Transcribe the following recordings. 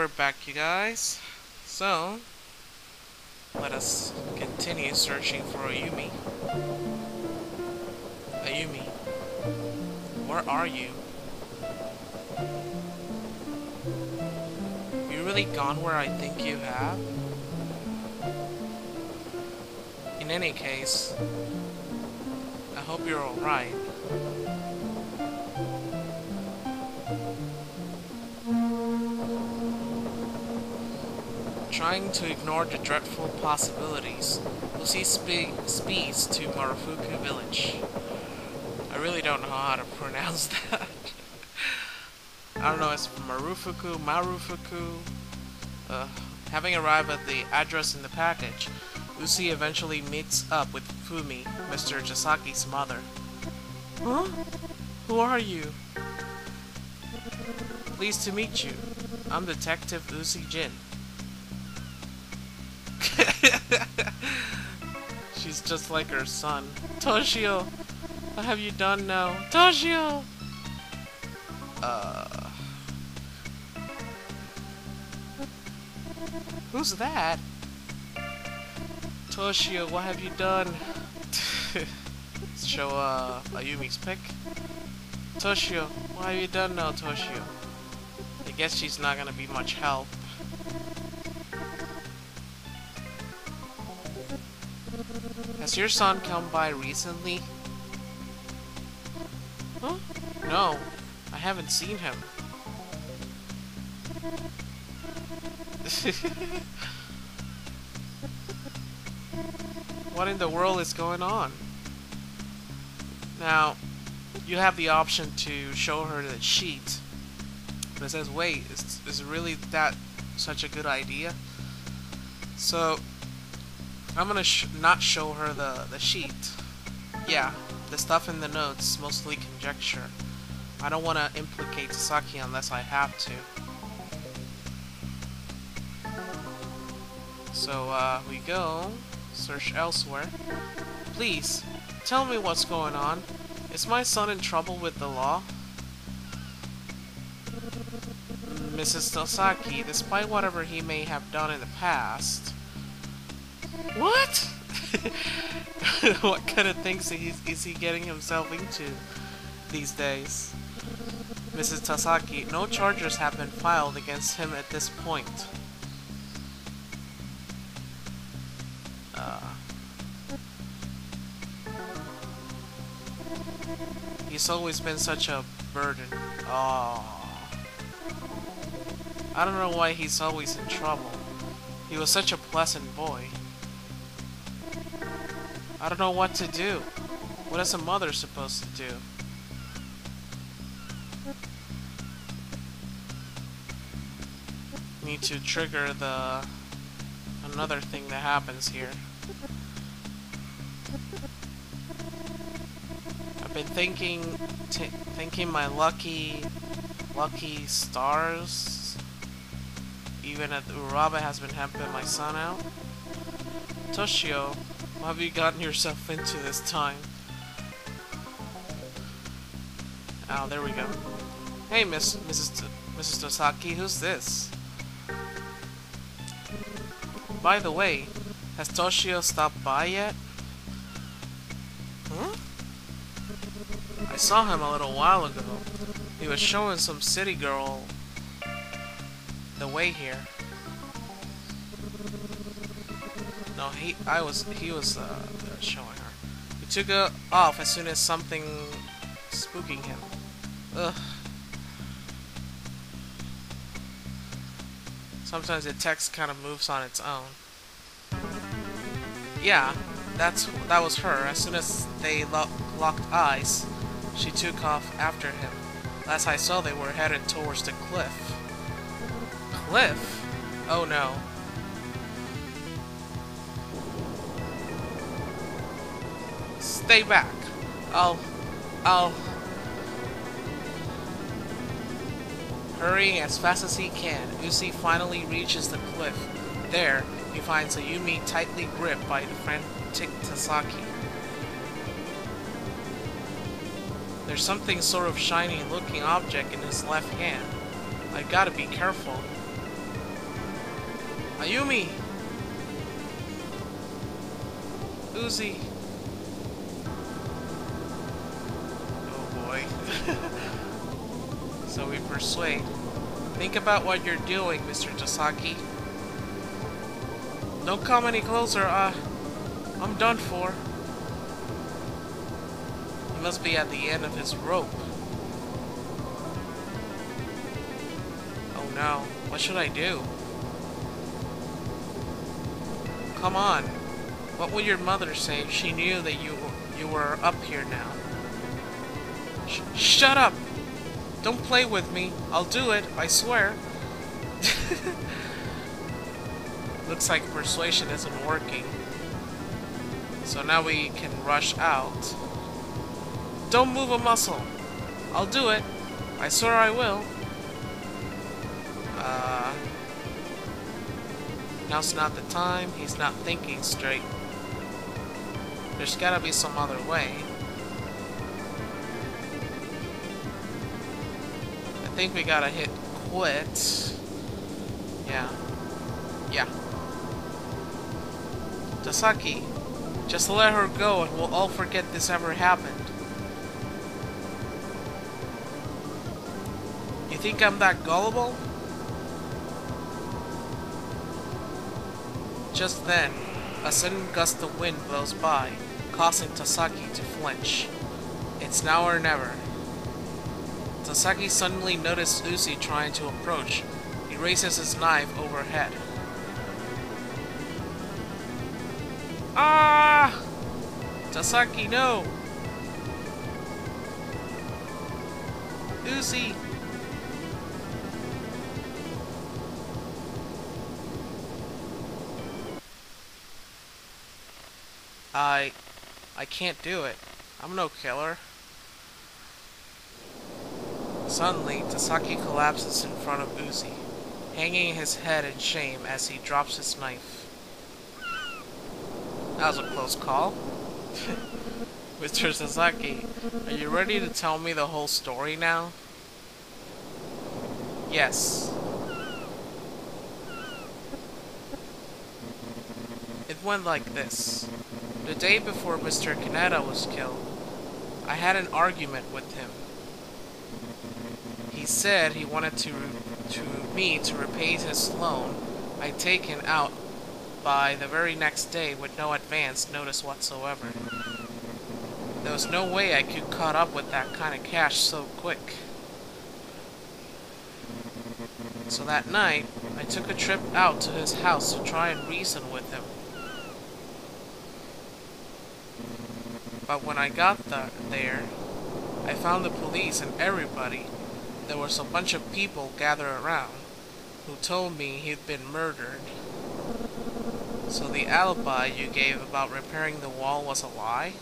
we're back, you guys. So, let us continue searching for Ayumi. Ayumi, where are you? You really gone where I think you have? In any case, I hope you're alright. Trying to ignore the dreadful possibilities, Lucy speeds to Marufuku village. I really don't know how to pronounce that. I don't know, it's Marufuku. Having arrived at the address in the package, Lucy eventually meets up with Fumi, Mr. Tazaki's mother. Huh? Who are you? Pleased to meet you. I'm Detective Lucy Jin. She's just like her son. Toshio! What have you done now? Toshio! Who's that? Toshio, what have you done? Let's show Ayumi's pic. Toshio, what have you done now, Toshio? I guess she's not gonna be much help. Has your son come by recently? Huh? No, I haven't seen him. What in the world is going on? Now, you have the option to show her the sheet. But it says, wait, is really that such a good idea? So, I'm gonna not show her the sheet. Yeah, the stuff in the notes, mostly conjecture. I don't want to implicate Tazaki unless I have to. So, we go. Search elsewhere. Please, tell me what's going on. Is my son in trouble with the law? Mrs. Tazaki, despite whatever he may have done in the past... What? What kind of things is he getting himself into these days? Mrs. Tazaki, no charges have been filed against him at this point. He's always been such a burden. Oh. I don't know why he's always in trouble. He was such a pleasant boy. I don't know what to do. What is a mother supposed to do? Need to trigger another thing that happens here. I've been thinking my lucky stars. Even at Uraba has been helping my son out. Toshio, what have you gotten yourself into this time? Oh, there we go. Hey, Mrs. Tazaki, who's this? By the way, has Toshio stopped by yet? Huh? I saw him a little while ago. He was showing some city girl the way here. No, he was showing her. He took it off as soon as something spooking him. Ugh. Sometimes the text kind of moves on its own. Yeah, that was her. As soon as they locked eyes, she took off after him. Last I saw, they were headed towards the cliff. Cliff? Oh no. Stay back. I'll... Hurrying as fast as he can, Uzi finally reaches the cliff. There, he finds Ayumi tightly gripped by the frantic Tazaki. There's something sort of shiny looking object in his left hand. I gotta be careful. Ayumi! Uzi! Oh boy. So we persuade. Think about what you're doing, Mr. Tazaki. Don't come any closer, I'm done for. He must be at the end of his rope. Oh no, what should I do? Come on. What would your mother say if she knew that you were up here now? Shut up! Don't play with me. I'll do it, I swear. Looks like persuasion isn't working. So now we can rush out. Don't move a muscle. I'll do it. I swear I will. Now's not the time. He's not thinking straight. There's gotta be some other way. I think we gotta hit quit. Yeah. Tazaki, just let her go and we'll all forget this ever happened. You think I'm that gullible? Just then, a sudden gust of wind blows by, causing Tazaki to flinch. It's now or never. Tazaki suddenly noticed Uzi trying to approach. He raises his knife overhead. Ah! Tazaki, no! Uzi! I can't do it. I'm no killer. Suddenly, Tazaki collapses in front of Uzi, hanging his head in shame as he drops his knife. That was a close call. Mr. Tazaki, are you ready to tell me the whole story now? Yes. It went like this. The day before Mr. Kaneda was killed, I had an argument with him. He said he wanted me to repay his loan I'd taken out by the very next day with no advance notice whatsoever. There was no way I could cut up with that kind of cash so quick. So that night, I took a trip out to his house to try and reason with him. But when I got there, I found the police and everybody. There was a bunch of people gathered around who told me he'd been murdered. So the alibi you gave about repairing the wall was a lie?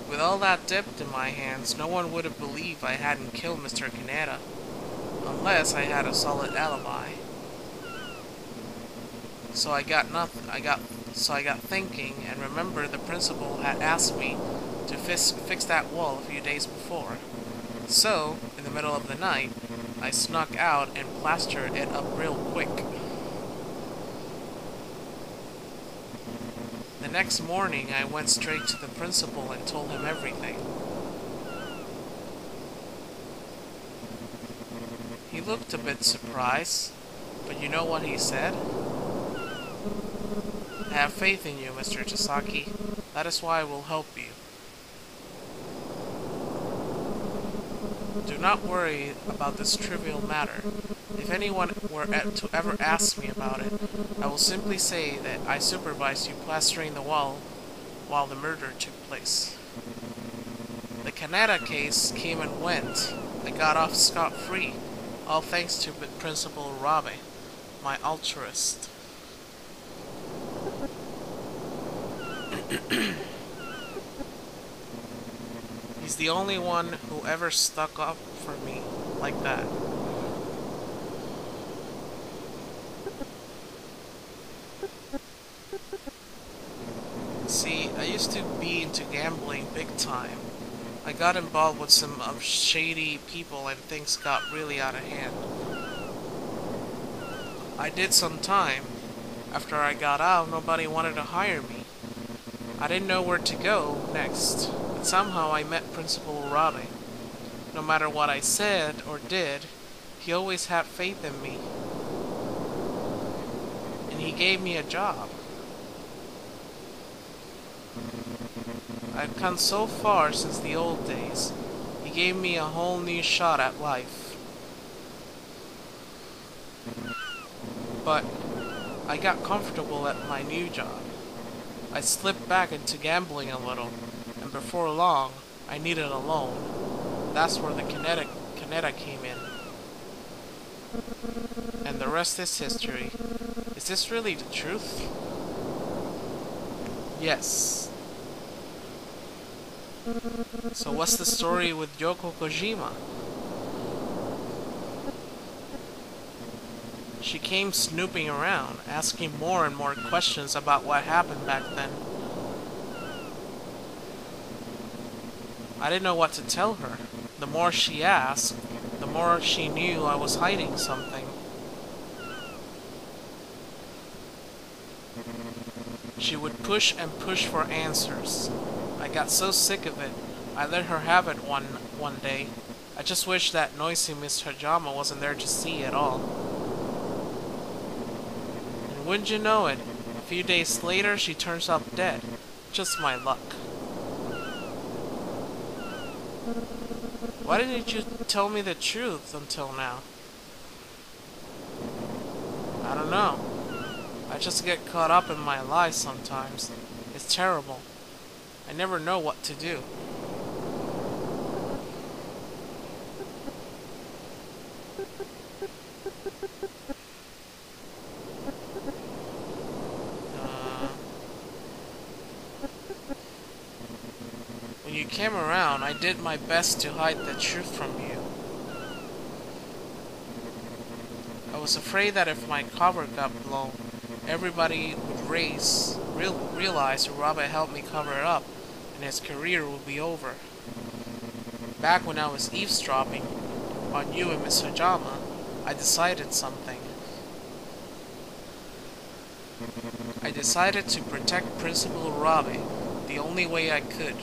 With all that dipped in my hands, no one would have believed I hadn't killed Mr. Kaneda, unless I had a solid alibi. So I got thinking, and remembered the principal had asked me to fix that wall a few days before. So, in the middle of the night, I snuck out and plastered it up real quick. The next morning, I went straight to the principal and told him everything. He looked a bit surprised, but you know what he said? I have faith in you, Mr. Tazaki. That is why I will help you. Do not worry about this trivial matter. If anyone were to ever ask me about it, I will simply say that I supervised you plastering the wall while the murder took place. The Kaneda case came and went. I got off scot-free, all thanks to Principal Rabe, my altruist. He's the only one who ever stuck up for me like that. See, I used to be into gambling big time. I got involved with some shady people and things got really out of hand. I did some time. After I got out, nobody wanted to hire me. I didn't know where to go next, but somehow I met Principal Urabe. No matter what I said or did, he always had faith in me. And he gave me a job. I've come so far since the old days. He gave me a whole new shot at life. But I got comfortable at my new job. I slipped back into gambling a little, and before long, I needed a loan. That's where the Kineta came in. And the rest is history. Is this really the truth? Yes. So what's the story with Yoko Kojima? She came snooping around, asking more and more questions about what happened back then. I didn't know what to tell her. The more she asked, the more she knew I was hiding something. She would push and push for answers. I got so sick of it, I let her have it one day. I just wish that noisy Miss Hajama wasn't there to see at all. And wouldn't you know it, a few days later she turns up dead. Just my luck. Why didn't you tell me the truth until now? I don't know. I just get caught up in my lies sometimes. It's terrible. I never know what to do. When you came around, I did my best to hide the truth from you. I was afraid that if my cover got blown, everybody would realize Urabe helped me cover it up, and his career would be over. Back when I was eavesdropping on you and Miss Hajama, I decided something. I decided to protect Principal Urabe the only way I could,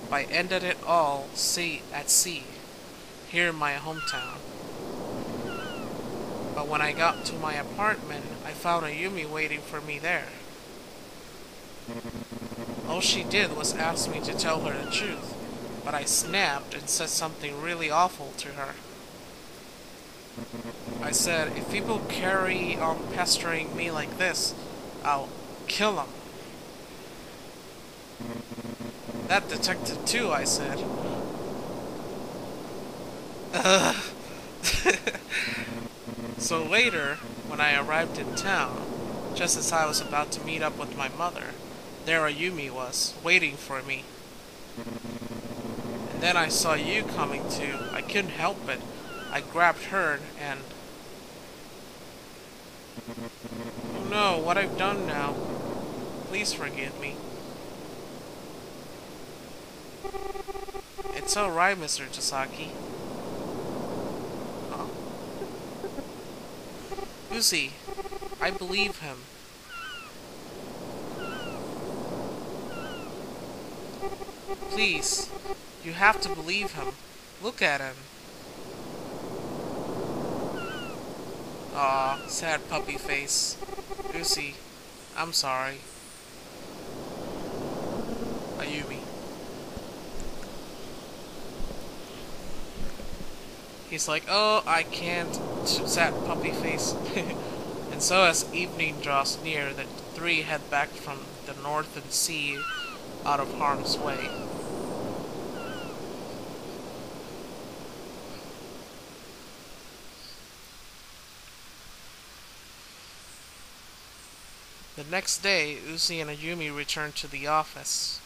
by ending it all at sea, here in my hometown. But when I got to my apartment, I found Ayumi waiting for me there. All she did was ask me to tell her the truth, but I snapped and said something really awful to her. I said, if people carry on pestering me like this, I'll kill them. That detective too, I said. Ugh. So later, when I arrived in town, just as I was about to meet up with my mother, there Ayumi was, waiting for me. And then I saw you coming too. I couldn't help it. I grabbed her and... Oh no, what I've done now. Please forgive me. It's alright, Mr. Tazaki. Oh. Uzi, I believe him. Please, you have to believe him. Look at him. Aw, sad puppy face. Uzi, I'm sorry. Ayumi. He's like, oh, I can't. Sad puppy face. And so as evening draws near, the three head back from the northern sea out of harm's way. The next day, Uzi and Ayumi return to the office.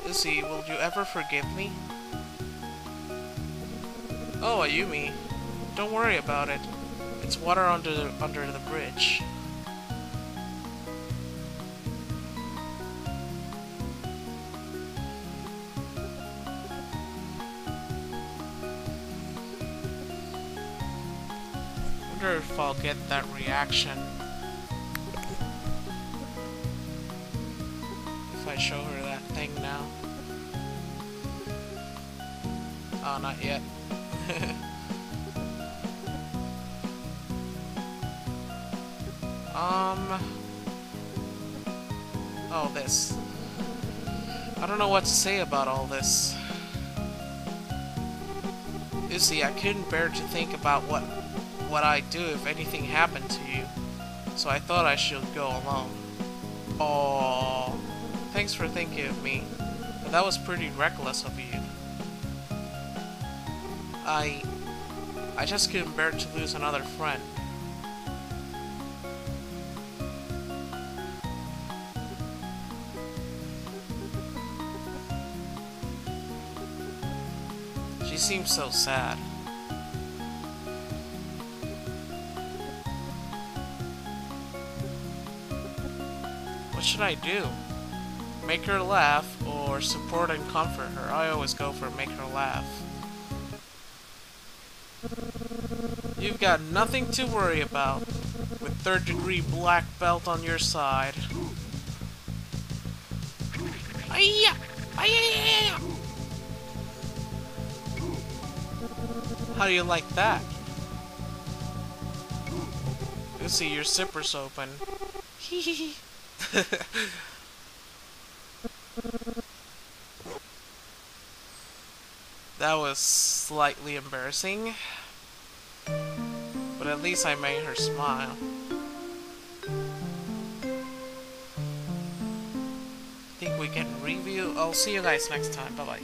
Uzi, will you ever forgive me? Oh, Ayumi, don't worry about it. It's water under the bridge. wonder if I'll get that reaction if I show her that thing now. Oh, not yet. Oh, this. I don't know what to say about all this. You see, I couldn't bear to think about what I'd do if anything happened to you, so I thought I should go alone. Oh, thanks for thinking of me, but that was pretty reckless of you. I just couldn't bear to lose another friend. She seems so sad. What should I do? Make her laugh or support and comfort her? I always go for make her laugh. You've got nothing to worry about with third-degree black belt on your side. Ay-ya! Ay-ya-ya-ya! How do you like that? You see, your zipper's open. Hee. That was slightly embarrassing, but at least I made her smile. Think we can review? I'll see you guys next time. Bye bye.